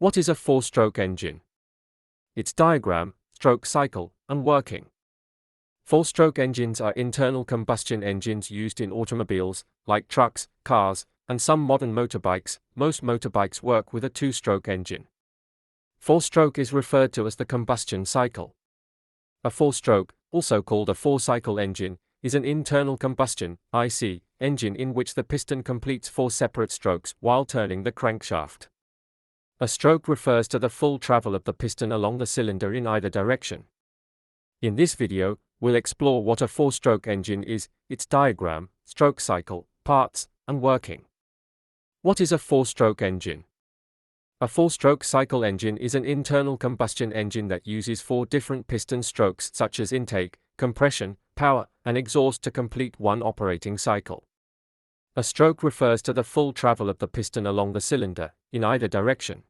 What is a four-stroke engine? Its diagram, stroke cycle, and working. Four-stroke engines are internal combustion engines used in automobiles, like trucks, cars, and some modern motorbikes. Most motorbikes work with a two-stroke engine. Four-stroke is referred to as the combustion cycle. A four-stroke, also called a four-cycle engine, is an internal combustion (IC) engine in which the piston completes four separate strokes while turning the crankshaft. A stroke refers to the full travel of the piston along the cylinder in either direction. In this video, we'll explore what a four-stroke engine is, its diagram, stroke cycle, parts, and working. What is a four-stroke engine? A four-stroke cycle engine is an internal combustion engine that uses four different piston strokes such as intake, compression, power, and exhaust to complete one operating cycle. A stroke refers to the full travel of the piston along the cylinder, in either direction.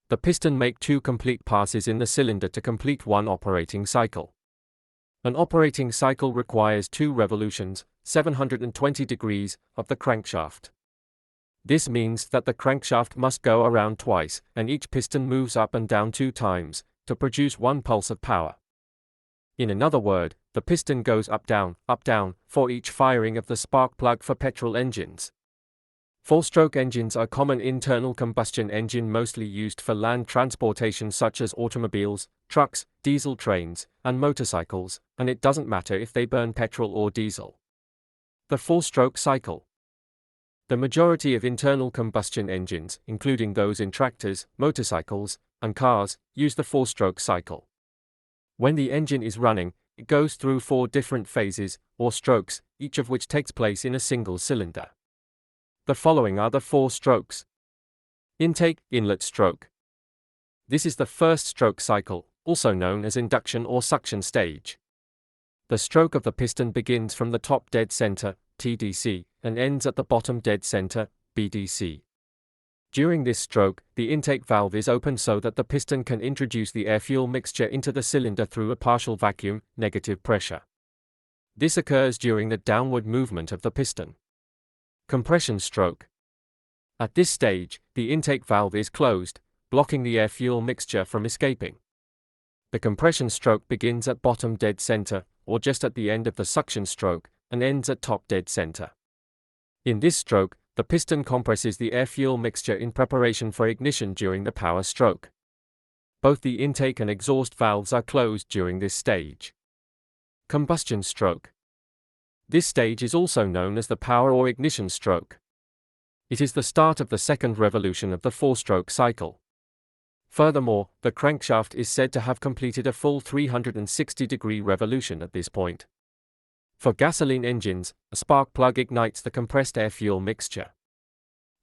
The piston makes two complete passes in the cylinder to complete one operating cycle. An operating cycle requires 2 revolutions, 720 degrees, of the crankshaft. This means that the crankshaft must go around twice, and each piston moves up and down 2 times, to produce 1 pulse of power. In another word, the piston goes up down, for each firing of the spark plug for petrol engines. Four-stroke engines are common internal combustion engine mostly used for land transportation such as automobiles, trucks, diesel trains, and motorcycles, and it doesn't matter if they burn petrol or diesel. The four-stroke cycle. The majority of internal combustion engines, including those in tractors, motorcycles, and cars, use the four-stroke cycle. When the engine is running, it goes through 4 different phases, or strokes, each of which takes place in a single cylinder. The following are the 4 strokes. Intake, inlet stroke. This is the first stroke cycle, also known as induction or suction stage. The stroke of the piston begins from the top dead center, TDC, and ends at the bottom dead center, BDC. During this stroke, the intake valve is open so that the piston can introduce the air-fuel mixture into the cylinder through a partial vacuum, negative pressure. This occurs during the downward movement of the piston. Compression stroke. At this stage, the intake valve is closed, blocking the air-fuel mixture from escaping. The compression stroke begins at bottom dead center, or just at the end of the suction stroke, and ends at top dead center. In this stroke, the piston compresses the air-fuel mixture in preparation for ignition during the power stroke. Both the intake and exhaust valves are closed during this stage. Combustion stroke. This stage is also known as the power or ignition stroke. It is the start of the second revolution of the four-stroke cycle. Furthermore, the crankshaft is said to have completed a full 360-degree revolution at this point. For gasoline engines, a spark plug ignites the compressed air-fuel mixture.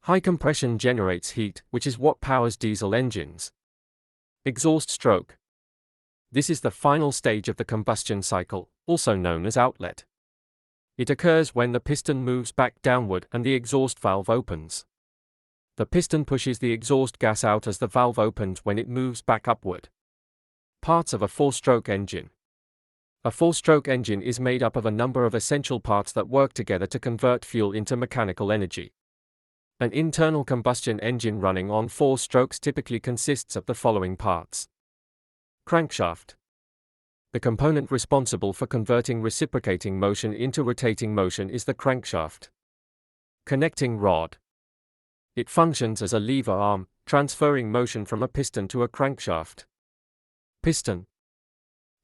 High compression generates heat, which is what powers diesel engines. Exhaust stroke. This is the final stage of the combustion cycle, also known as outlet. It occurs when the piston moves back downward and the exhaust valve opens. The piston pushes the exhaust gas out as the valve opens when it moves back upward. Parts of a four-stroke engine. A four-stroke engine is made up of a number of essential parts that work together to convert fuel into mechanical energy. An internal combustion engine running on 4 strokes typically consists of the following parts. Crankshaft. The component responsible for converting reciprocating motion into rotating motion is the crankshaft. Connecting rod. It functions as a lever arm, transferring motion from a piston to a crankshaft. Piston.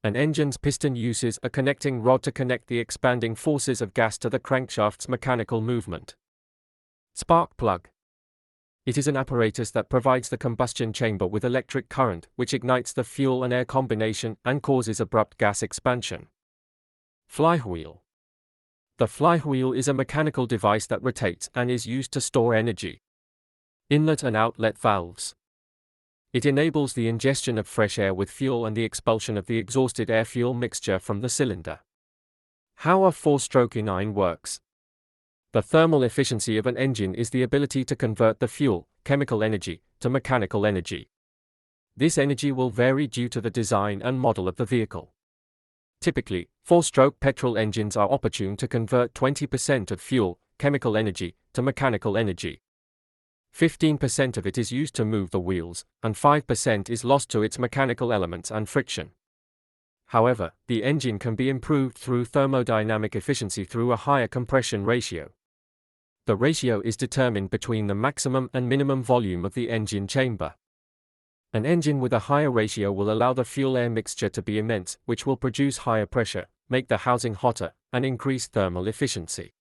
An engine's piston uses a connecting rod to connect the expanding forces of gas to the crankshaft's mechanical movement. Spark plug. It is an apparatus that provides the combustion chamber with electric current, which ignites the fuel and air combination and causes abrupt gas expansion. Flywheel. The flywheel is a mechanical device that rotates and is used to store energy. Inlet and outlet valves. It enables the ingestion of fresh air with fuel and the expulsion of the exhausted air-fuel mixture from the cylinder. How a four-stroke engine works. The thermal efficiency of an engine is the ability to convert the fuel, chemical energy, to mechanical energy. This energy will vary due to the design and model of the vehicle. Typically, four-stroke petrol engines are opportune to convert 20% of fuel, chemical energy, to mechanical energy. 15% of it is used to move the wheels, and 5% is lost to its mechanical elements and friction. However, the engine can be improved through thermodynamic efficiency through a higher compression ratio. The ratio is determined between the maximum and minimum volume of the engine chamber. An engine with a higher ratio will allow the fuel-air mixture to be immense, which will produce higher pressure, make the housing hotter, and increase thermal efficiency.